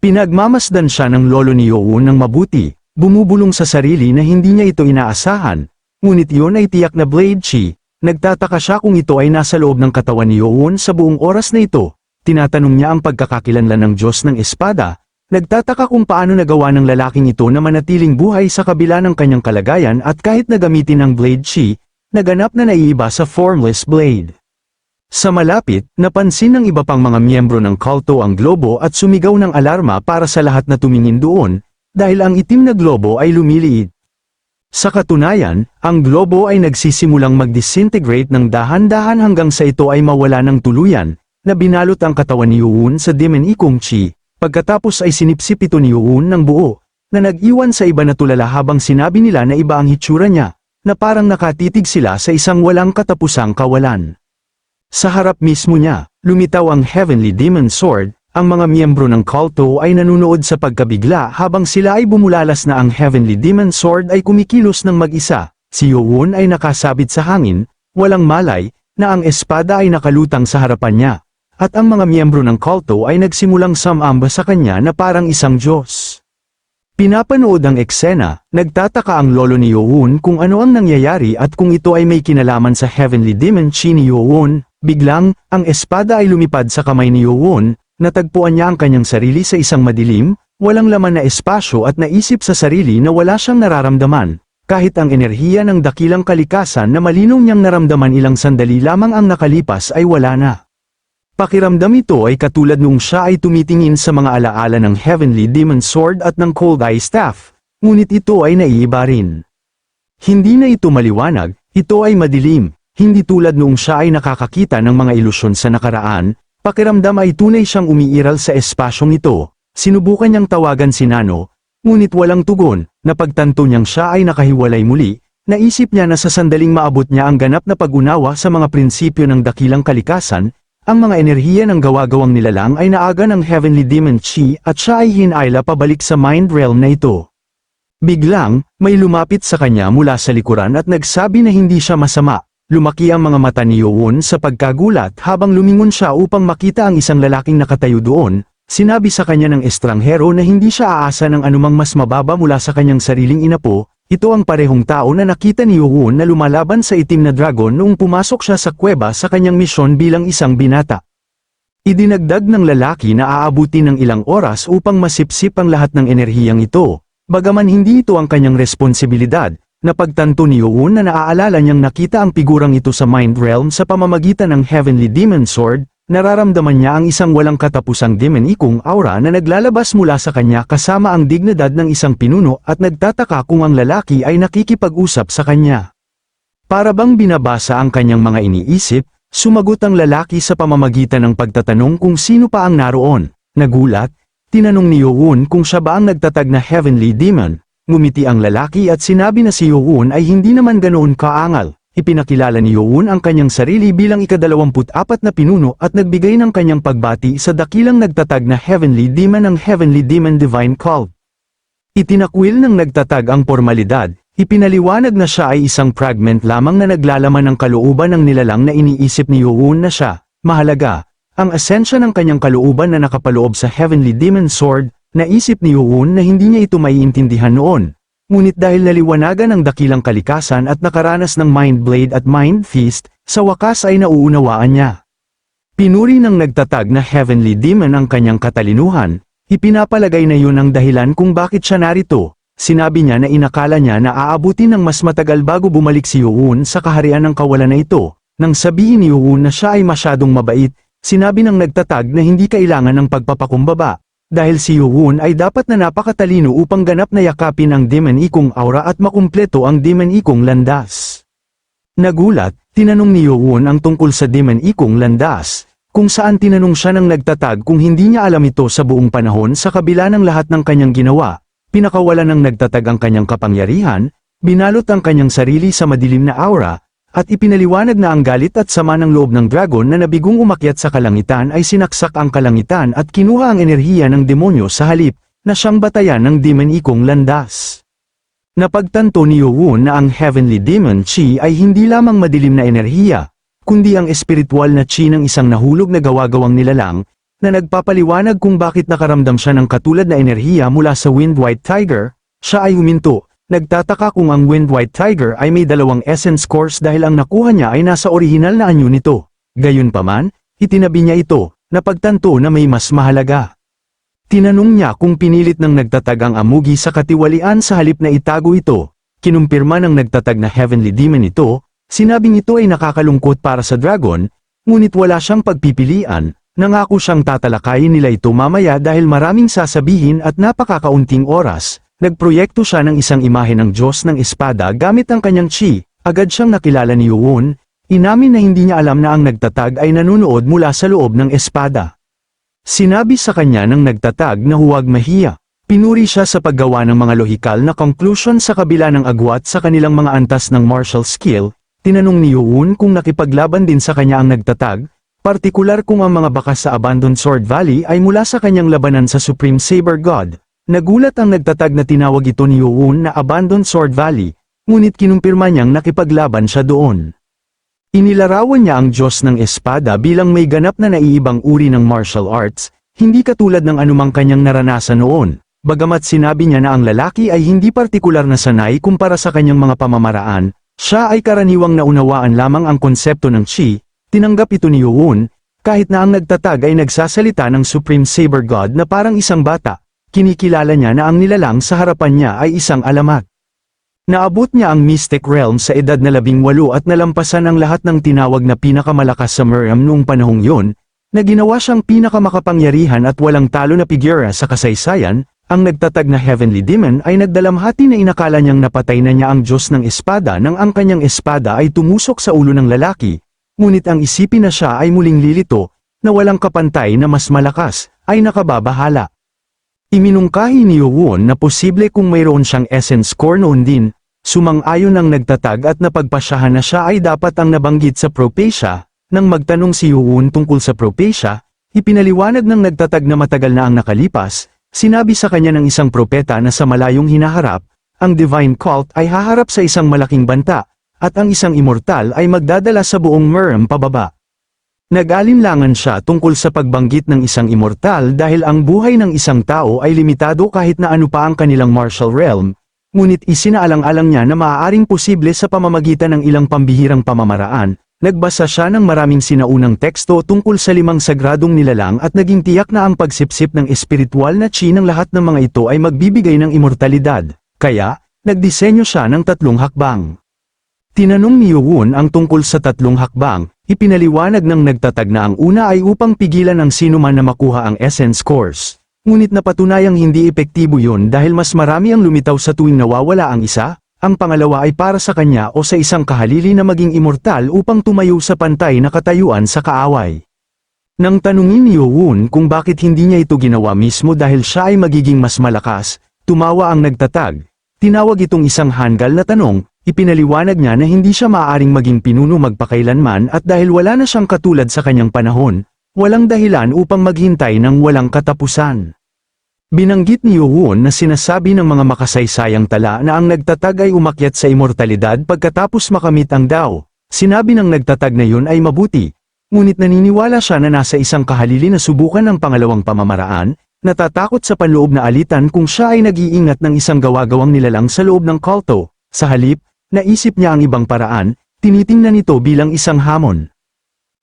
Pinagmamasdan siya ng lolo ni Yoon ng mabuti, bumubulong sa sarili na hindi niya ito inaasahan, ngunit iyon ay tiyak na Blade Chi. Nagtataka siya kung ito ay nasa loob ng katawan ni Yoon sa buong oras na ito. Tinatanong niya ang pagkakakilanlan ng Diyos ng Espada. Nagtataka kung paano nagawa ng lalaking ito na manatiling buhay sa kabila ng kanyang kalagayan at kahit na gamitin ang Blade Chi, naganap na naiiba sa formless blade. Sa malapit, napansin ng iba pang mga miyembro ng kulto ang globo at sumigaw ng alarma para sa lahat na tumingin doon, dahil ang itim na globo ay lumiliit. Sa katunayan, ang globo ay nagsisimulang mag-disintegrate ng dahan-dahan hanggang sa ito ay mawala ng tuluyan, na binalot ang katawan ni Yoon sa Demon Ikong Chi, pagkatapos ay sinipsip ito ni Yoon ng buo, na nag-iwan sa iba na tulala habang sinabi nila na iba ang hitsura niya, na parang nakatitig sila sa isang walang katapusang kawalan. Sa harap mismo niya, lumitaw ang Heavenly Demon Sword. Ang mga miyembro ng kulto ay nanunood sa pagkabigla habang sila ay bumulalas na ang Heavenly Demon Sword ay kumikilos ng mag-isa. Si Yoon ay nakasabit sa hangin, walang malay, na ang espada ay nakalutang sa harapan niya. At ang mga miyembro ng kulto ay nagsimulang sumamba sa kanya na parang isang Diyos. Pinapanood ang eksena, nagtataka ang lolo ni Yoon kung ano ang nangyayari at kung ito ay may kinalaman sa Heavenly Demon Chi ni Yoon. Biglang, ang espada ay lumipad sa kamay ni Yoon. Natagpuan niya ang kanyang sarili sa isang madilim, walang laman na espasyo at naisip sa sarili na wala siyang nararamdaman, kahit ang enerhiya ng dakilang kalikasan na malinaw niyang naramdaman ilang sandali lamang ang nakalipas ay wala na. Pakiramdam ito ay katulad nung siya ay tumitingin sa mga alaala ng Heavenly Demon Sword at ng Cold Eye Staff, ngunit ito ay naiiba rin. Hindi na ito maliwanag, ito ay madilim, hindi tulad nung siya ay nakakakita ng mga ilusyon sa nakaraan. Pakiramdam ay tunay siyang umiiral sa espasyong ito. Sinubukan niyang tawagan si Nano, ngunit walang tugon. Napagtanto niyang siya ay nakahiwalay muli. Naisip niya na sa sandaling maabot niya ang ganap na pag-unawa sa mga prinsipyo ng dakilang kalikasan, ang mga enerhiya ng gawa-gawang nilalang ay naaga ng Heavenly Demon Chi at siya ay hinayla pabalik sa mind realm na ito. Biglang, may lumapit sa kanya mula sa likuran at nagsabi na hindi siya masama. Lumaki ang mga mata ni Yoon sa pagkagulat habang lumingon siya upang makita ang isang lalaking nakatayo doon. Sinabi sa kanya ng estranghero na hindi siya aasa ng anumang mas mababa mula sa kanyang sariling inapo. Ito ang parehong tao na nakita ni Yoon na lumalaban sa itim na dragon noong pumasok siya sa kuweba sa kanyang misyon bilang isang binata. Idinagdag ng lalaki na aabuti ng ilang oras upang masipsip ang lahat ng enerhiyang ito. Bagaman hindi ito ang kanyang responsibilidad, napagtanto ni Yoon na naaalala niyang nakita ang figurang ito sa mind realm sa pamamagitan ng Heavenly Demon Sword. Nararamdaman niya ang isang walang katapusang Demon Ikong aura na naglalabas mula sa kanya kasama ang dignidad ng isang pinuno at nagtataka kung ang lalaki ay nakikipag-usap sa kanya. Para bang binabasa ang kanyang mga iniisip, sumagot ang lalaki sa pamamagitan ng pagtatanong kung sino pa ang naroon. Nagulat, tinanong ni Yoon kung siya ba ang nagtatag na Heavenly Demon. Ngumiti ang lalaki at sinabi na si Yoon ay hindi naman ganoon kaangal. Ipinakilala ni Yoon ang kanyang sarili bilang ika-24 na pinuno at nagbigay ng kanyang pagbati sa dakilang nagtatag na Heavenly Demon ng Heavenly Demon Divine Cult. Itinakwil ng nagtatag ang formalidad, ipinaliwanag na siya ay isang fragment lamang na naglalaman ng kalooban ng nilalang na iniisip ni Yoon na siya. Mahalaga, ang esensya ng kanyang kalooban na nakapaloob sa Heavenly Demon Sword. Naisip ni Yoon na hindi niya ito maiintindihan noon. Ngunit dahil naliwanagan ng dakilang kalikasan at nakaranas ng Mind Blade at Mind Fist, sa wakas ay nauunawaan niya. Pinuri ng nagtatag na Heavenly Demon ang kanyang katalinuhan, ipinapalagay na yun ang dahilan kung bakit siya narito. Sinabi niya na inakala niya na aabuti ng mas matagal bago bumalik si Yoon sa kaharian ng kawalan na ito. Nang sabihin ni Yoon na siya ay masyadong mabait, sinabi ng nagtatag na hindi kailangan ng pagpapakumbaba. Dahil si Yoon ay dapat na napakatalino upang ganap na yakapin ang Demon Ikong aura at makumpleto ang Demon Ikong landas. Nagulat, tinanong ni Yoon ang tungkol sa Demon Ikong landas, kung saan tinanong siya ng nagtatag kung hindi niya alam ito sa buong panahon sa kabila ng lahat ng kanyang ginawa. Pinakawalan ng nagtatag ang kanyang kapangyarihan, binalot ang kanyang sarili sa madilim na aura, at ipinaliwanag na ang galit at sama ng loob ng dragon na nabigong umakyat sa kalangitan ay sinaksak ang kalangitan at kinuha ang enerhiya ng demonyo sa halip na siyang batayan ng Demon Ikong landas. Napagtanto ni Yoon na ang Heavenly Demon Chi ay hindi lamang madilim na enerhiya, kundi ang espiritual na chi ng isang nahulog na gawa-gawang nilalang. na nagpapaliwanag kung bakit nakaramdam siya ng katulad na enerhiya mula sa Wind White Tiger. Siya ay huminto, nagtataka kung ang Wind White Tiger ay may dalawang essence cores dahil ang nakuha niya ay nasa orihinal na anyo nito. Gayunpaman, itinabi niya ito, napagtanto na may mas mahalaga. Tinanong niya kung pinilit ng nagtatag ang amugi sa katiwalian sa halip na itago ito. Kinumpirma ng nagtatag na Heavenly Demon ito, sinabing ito ay nakakalungkot para sa dragon, ngunit wala siyang pagpipilian, nangako siyang tatalakayin nila ito mamaya dahil maraming sasabihin at napakakaunting oras. Nagproyekto siya ng isang imahe ng Diyos ng Espada gamit ang kanyang chi, agad siyang nakilala ni Yuwon, inamin na hindi niya alam na ang nagtatag ay nanunood mula sa loob ng espada. Sinabi sa kanya ng nagtatag na huwag mahiya. Pinuri siya sa paggawa ng mga lohikal na conclusion sa kabila ng agwat sa kanilang mga antas ng martial skill. Tinanong ni Yuwon kung nakipaglaban din sa kanya ang nagtatag, partikular kung ang mga bakas sa Abandoned Sword Valley ay mula sa kanyang labanan sa Supreme Saber God. Nagulat ang nagtatag na tinawag ito ni Yuwon na Abandoned Sword Valley, ngunit kinumpirma niyang nakipaglaban siya doon. Inilarawan niya ang Diyos ng Espada bilang may ganap na naiibang uri ng martial arts, hindi katulad ng anumang kanyang naranasan noon. Bagamat sinabi niya na ang lalaki ay hindi partikular na sanay kumpara sa kanyang mga pamamaraan, siya ay karaniwang naunawaan lamang ang konsepto ng chi. Tinanggap ito ni Yuwon, kahit na ang nagtatag ay nagsasalita ng Supreme Saber God na parang isang bata, kinikilala niya na ang nilalang sa harapan niya ay isang alamat. Naabot niya ang Mystic Realm sa edad na 18 at nalampasan ang lahat ng tinawag na pinakamalakas sa Miriam noong panahong yun, na ginawa siyang pinakamakapangyarihan at walang talo na figura sa kasaysayan. Ang nagtatag na Heavenly Demon ay nagdalamhati na inakala niyang napatay na niya ang Diyos ng Espada nang ang kanyang espada ay tumusok sa ulo ng lalaki, ngunit ang isipin na siya ay muling lilito, na walang kapantay na mas malakas, ay nakababahala. Iminungkahi ni Yuwon na posible kung mayroon siyang essence core noon din, sumang-ayon ang nagtatag at napagpasyahan na siya ay dapat ang nabanggit sa Propecia. Nang magtanong si Yuwon tungkol sa Propecia, ipinaliwanag ng nagtatag na matagal na ang nakalipas, sinabi sa kanya ng isang propeta na sa malayong hinaharap, ang Divine Cult ay haharap sa isang malaking banta, at ang isang immortal ay magdadala sa buong Miriam pababa. Nag-alinlangan siya tungkol sa pagbanggit ng isang immortal dahil ang buhay ng isang tao ay limitado kahit na ano pa ang kanilang martial realm, ngunit isinaalang-alang niya na maaaring posible sa pamamagitan ng ilang pambihirang pamamaraan. Nagbasa siya ng maraming sinaunang teksto tungkol sa 5 sagradong nilalang at naging tiyak na ang pagsipsip ng espiritual na chi ng lahat ng mga ito ay magbibigay ng immortalidad, kaya, nagdisenyo siya ng 3 hakbang. Tinanong ni Yuwon ang tungkol sa 3 hakbang, ipinaliwanag ng nagtatag na ang una ay upang pigilan ang sinuman na makuha ang essence cores, ngunit napatunayang hindi epektibo yun dahil mas marami ang lumitaw sa tuwing nawawala ang isa. Ang pangalawa ay para sa kanya o sa isang kahalili na maging immortal upang tumayo sa pantay na katayuan sa kaaway. Nang tanungin ni Yuwon kung bakit hindi niya ito ginawa mismo dahil siya ay magiging mas malakas, tumawa ang nagtatag. Tinawag itong isang hanggal na tanong, ipinaliwanag niya na hindi siya maaaring maging pinuno magpakailanman at dahil wala na siyang katulad sa kanyang panahon, walang dahilan upang maghintay ng walang katapusan. Binanggit ni Yuwon na sinasabi ng mga makasaysayang tala na ang nagtatag ay umakyat sa immortalidad pagkatapos makamit ang Dao. Sinabi ng nagtatag na yun ay mabuti, ngunit naniniwala siya na nasa isang kahalili na subukan ng pangalawang pamamaraan, natatakot sa panloob na alitan kung siya ay nag-iingat ng isang gawa-gawang nilalang sa loob ng kulto. Sa halip, naisip niya ang ibang paraan, tinitingnan ito bilang isang hamon.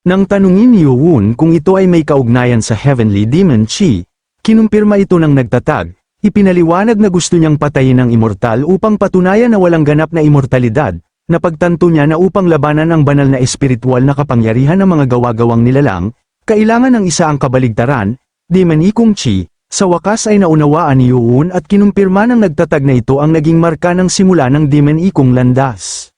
Nang tanungin ni Yuwon kung ito ay may kaugnayan sa Heavenly Demon Chi, kinumpirma ito ng nagtatag, ipinaliwanag na gusto niyang patayin ang immortal upang patunayan na walang ganap na immortalidad, napagtanto niya na upang labanan ang banal na espiritual na kapangyarihan ng mga gawa-gawang nilalang, kailangan ng isa ang kabaligtaran, Demon Ikong Chi. Sa wakas ay naunawaan ni Yuwon at kinumpirma ng nagtatag na ito ang naging marka ng simula ng Demon Ikong landas.